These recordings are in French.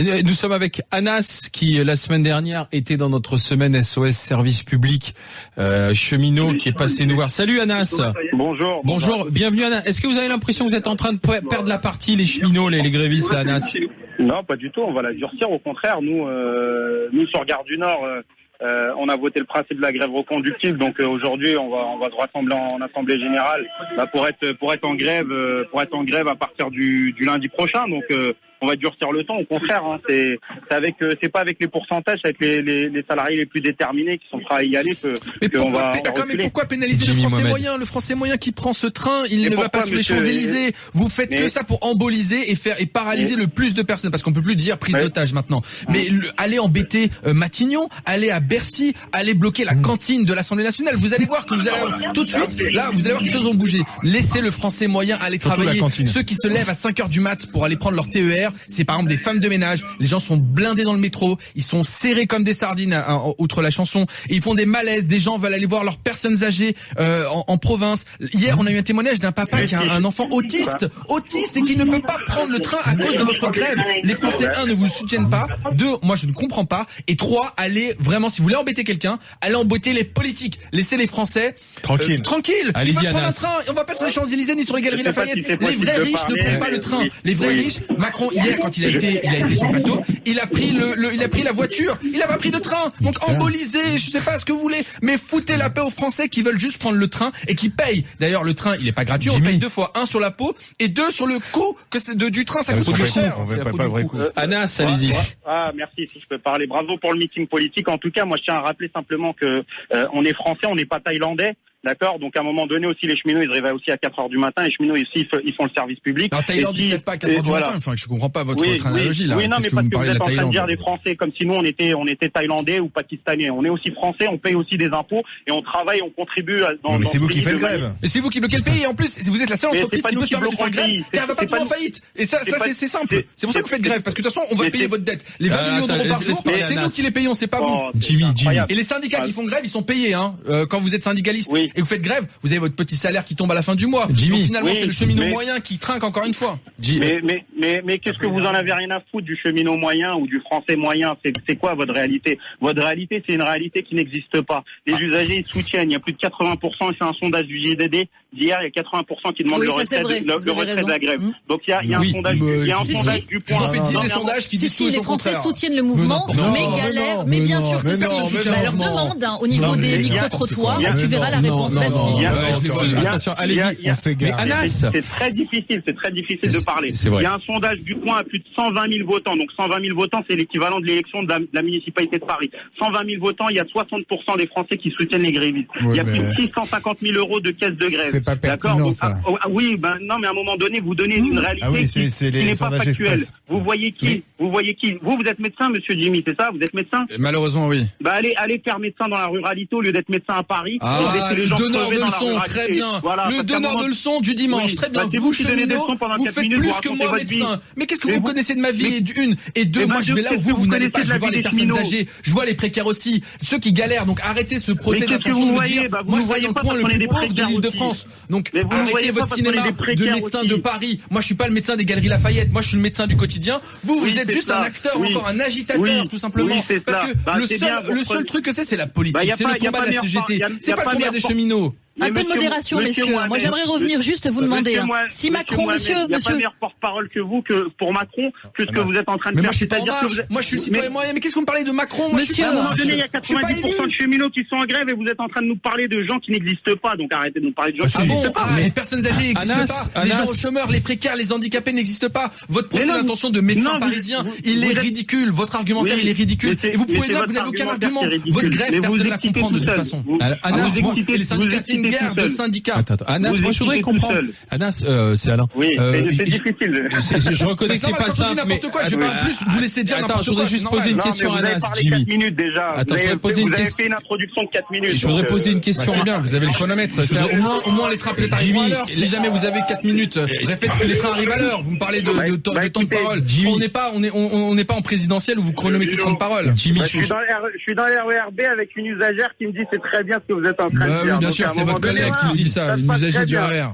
Nous sommes avec Anas qui la semaine dernière était dans notre semaine SOS Service Public, cheminot qui est passé nous voir. Salut Anas. Bonjour. Bonjour, bienvenue Anas. Est-ce que vous avez l'impression que vous êtes en train de perdre la partie, les cheminots, les grévistes là, Anas? Non, pas du tout, on va la durcir, au contraire. Nous sur Gare du Nord, on a voté le principe de la grève reconductible, donc aujourd'hui on va se rassembler en assemblée générale pour être en grève à partir du lundi prochain, donc on va durcir le temps, au contraire, hein, c'est pas avec les pourcentages, c'est avec les salariés les plus déterminés qui sont prêts à y aller mais pourquoi pénaliser le français moyen qui prend ce train, il ne va pas sur les Champs-Élysées. Vous faites que ça pour emboliser et paralyser le plus de personnes, parce qu'on peut plus dire prise d'otage maintenant. Mais allez embêter Matignon, allez à Bercy, allez bloquer la cantine de l'Assemblée nationale. Vous allez voir que vous allez tout de suite, là, vous allez voir que les choses vont bouger. Laissez le français moyen aller travailler. Ceux qui se lèvent à 5h du mat pour aller prendre leur TER, c'est par exemple des femmes de ménage. Les gens sont blindés dans le métro, ils sont serrés comme des sardines, outre la chanson, et ils font des malaises. Des gens veulent aller voir leurs personnes âgées en province. Hier, on a eu un témoignage d'un papa qui a un enfant autiste et qui ne peut pas prendre le train à cause de votre grève. Les Français, 1, ne vous soutiennent pas. 2, moi je ne comprends pas. Et 3, allez vraiment, si vous voulez embêter quelqu'un, allez embêter les politiques. Laissez les Français tranquilles. Allez, Ils vont prendre un train. On va pas sur les Champs-Élysées ni sur les Galeries Lafayette. Les vrais riches ne prennent pas le train. Les vrais riches, Macron hier quand il a été sur le bateau, il a pris la voiture. Il a pas pris de train. Donc embolisez, je sais pas ce que vous voulez, mais foutez la paix aux Français qui veulent juste prendre le train et qui payent. D'ailleurs, le train, il est pas gratuit. On paye 2 fois, 1 sur la peau et 2 sur le coût du train. Ça coûte très cher. Anas, allez-y. Ah, merci, si je peux parler. Bravo pour le meeting politique. En tout cas, moi, je tiens à rappeler simplement que on est français, on n'est pas thaïlandais. D'accord, donc à un moment donné aussi les cheminots ils se réveillent aussi à 4h du matin, les cheminots ici ils font le service public. En Thaïlande ils se lèvent pas à 4h du matin, enfin je comprends pas votre analogie là. Oui, non mais parce que vous êtes en train de dire des Français comme si nous on était thaïlandais ou pakistanais. On est aussi français, on paye aussi des impôts et on travaille, on contribue mais c'est vous qui faites grève. Mais c'est vous qui bloquez le pays en plus, vous êtes la seule entreprise qui peut se permettre de faire grève car elle va pas tomber en faillite. Et ça c'est simple. C'est pour ça que vous faites grève parce que de toute façon on va payer votre dette. Les 20 millions d'euros par jour, c'est nous qui les payons, c'est pas vous. Jimmy. Et les syndicats qui font grève, ils sont payés quand vous êtes syndicaliste et vous faites grève, vous avez votre petit salaire qui tombe à la fin du mois. Jimmy. Donc finalement, c'est le cheminot moyen qui trinque encore une fois. Mais qu'est-ce que vous en avez rien à foutre du cheminot moyen ou du français moyen? C'est quoi votre réalité? Votre réalité, c'est une réalité qui n'existe pas. Les usagers, ils soutiennent. Il y a plus de 80%, c'est un sondage du JDD d'hier, il y a 80% qui demandent le retrait de la grève. Donc il y a un sondage du Point. J'en fais 10 des sondages qui disent tout les Français soutiennent le mouvement, mais galèrent. Mais bien sûr que ça, leur demande au niveau des micro-trottoirs, tu verras la réponse. Attention, allez-y. Mais Anas, c'est très difficile de parler. Il y a un sondage du Point à plus de 120 000 votants. Donc 120 000 votants, c'est l'équivalent de l'élection de la municipalité de Paris. 120 000 votants, il y a 60% des Français qui soutiennent les grévistes. Il y a plus de 650 000 euros de caisse de grève. C'est pas pertinent, ça. Oui, non, mais à un moment donné, vous donnez une réalité qui n'est pas factuelle. Vous voyez qui? Vous êtes médecin, monsieur Jimmy, c'est ça? Vous êtes médecin? Malheureusement, oui. Allez faire médecin dans la ruralité au lieu d'être médecin à Paris. Le donneur de leçons, très bien. Le donneur de leçons du dimanche, très bien. Vous, cheminot, vous faites plus que moi, médecin. Mais qu'est-ce que vous connaissez de ma vie? Et deux, moi, je vais là où vous n'allez pas. Je vais voir les personnes âgées. Je vois les précaires aussi. Ceux qui galèrent. Donc, arrêtez ce procès d'intention de me dire, moi, je travaille dans le coin le plus pauvre de l'Île-de-France. Donc, arrêtez votre cinéma de médecin de Paris. Moi, je suis pas le médecin des Galeries Lafayette. Moi, je suis le médecin du quotidien. Vous êtes juste un acteur, encore un agitateur, tout simplement. Parce que le seul truc que c'est la politique. C'est le combat de la CGT. C'est pas le combat des cheminots. Un peu de modération, messieurs. Moi, j'aimerais revenir juste vous demander. Si Macron, monsieur. Il n'y a pas meilleur porte-parole que vous, que pour Macron, que ce que vous êtes en train de faire. Moi, je suis pas en marche. Moi, je suis le citoyen moyen. Mais qu'est-ce que vous me parlez de Macron? Monsieur, à un moment donné, il y a 90% de cheminots qui sont en grève et vous êtes en train de nous parler de gens qui n'existent pas. Donc, arrêtez de nous parler de gens qui n'existent pas. Les personnes âgées n'existent pas. Les gens au chômeur, les précaires, les handicapés n'existent pas. Votre procès d'intention de médecin parisien, il est ridicule. Votre argumentaire, il est ridicule. Et vous pouvez dire que vous n'avez aucun argument. Votre grève, personne ne la comprend de toute façon. Anas, les syndicats, c'est une guerre de syndicats. Attends, Anas, moi je voudrais comprendre. Anas, c'est Alain. Oui, c'est difficile. Je reconnais que c'est pas simple. N'importe quoi, je vais pas en plus vous laisser dire n'importe quoi. Je voudrais juste poser une question à Anas, Jimmy. Vous avez parlé 4 minutes déjà. Attends, je voudrais poser une question. Vous avez fait une introduction de 4 minutes. Je voudrais poser une question. C'est bien, vous avez le chronomètre. Au moins les trains peut-être arrivent à l'heure. Si jamais vous avez 4 minutes, répète que les trains arrivent à l'heure. Vous me parlez de temps de parole. On n'est pas en présidentiel où vous chronométrez le temps de parole. Jimmy, je suis dans l'RERB avec une usagère qui me dit c'est très bien ce que vous êtes en train de dire. Oui, bien sûr, c'est votre collègue qui vous dit ça, une usagère du RER.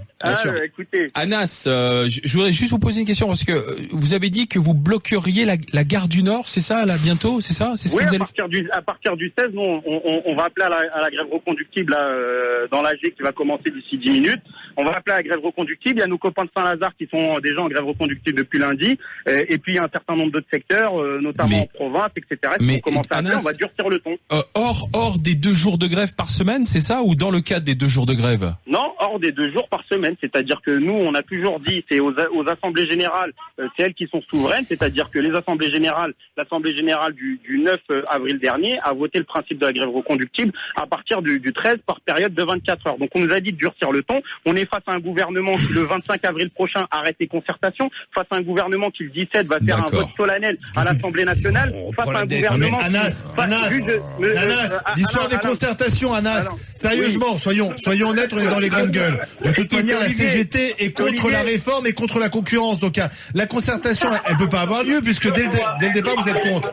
Écoutez. Anas, je voudrais juste vous poser une question parce que vous avez dit que vous bloqueriez la gare du Nord, c'est ça, là, bientôt, c'est ça? C'est ce que vous allez... à partir du 16, nous, on va appeler à la grève reconductible, là, dans l'AG qui va commencer d'ici 10 minutes. On va appeler à la grève reconductible. Il y a nos copains de Saint-Lazare qui sont déjà en grève reconductible depuis lundi. Et puis, il y a un certain nombre d'autres secteurs, notamment en province, etc. Mais on commence à appeler, on va durcir le ton. Hors des 2 jours de grève par semaine, c'est ça, ou dans le cadre des 2 jours de grève? Non, hors des 2 jours par semaine. C'est-à-dire que nous, on a toujours dit, c'est aux assemblées générales, c'est elles qui sont souveraines. C'est-à-dire que les assemblées générales, l'assemblée générale du 9 avril dernier a voté le principe de la grève reconductible à partir du 13 par période de 24 heures. Donc on nous a dit de durcir le ton. On est face à un gouvernement qui le 25 avril prochain arrête les concertations, face à un gouvernement qui le 17 va faire un vote solennel à l'Assemblée nationale, face à un gouvernement Anas, l'histoire des concertations, Anas, sérieusement, soyons honnêtes, on est dans les grandes gueules. De toute manière, la CGT est contre la réforme et contre la concurrence. Donc la concertation, elle peut pas avoir lieu puisque dès le départ vous êtes contre.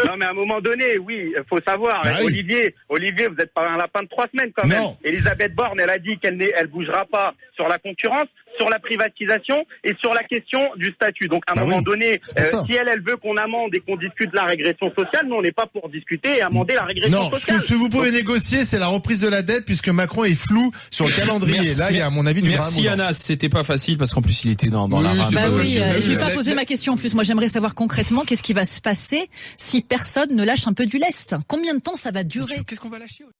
Non mais à un moment donné, oui, faut savoir. Olivier, vous êtes pas un lapin de 3 semaines quand même. Elisabeth Borne, elle a dit qu'elle bougera pas sur la concurrence, sur la privatisation et sur la question du statut. Donc à un moment donné, si elle veut qu'on amende et qu'on discute la régression sociale, nous on n'est pas pour discuter et amender la régression sociale. Non, ce que vous pouvez négocier, c'est la reprise de la dette puisque Macron est flou sur le calendrier. Là, il y a à mon avis du Merci Anas, c'était pas facile parce qu'en plus il était dans la rame. Je vais pas poser ma question en plus. Moi j'aimerais savoir concrètement qu'est-ce qui va se passer si personne ne lâche un peu du lest. Combien de temps ça va durer? Qu'est-ce qu'on va lâcher?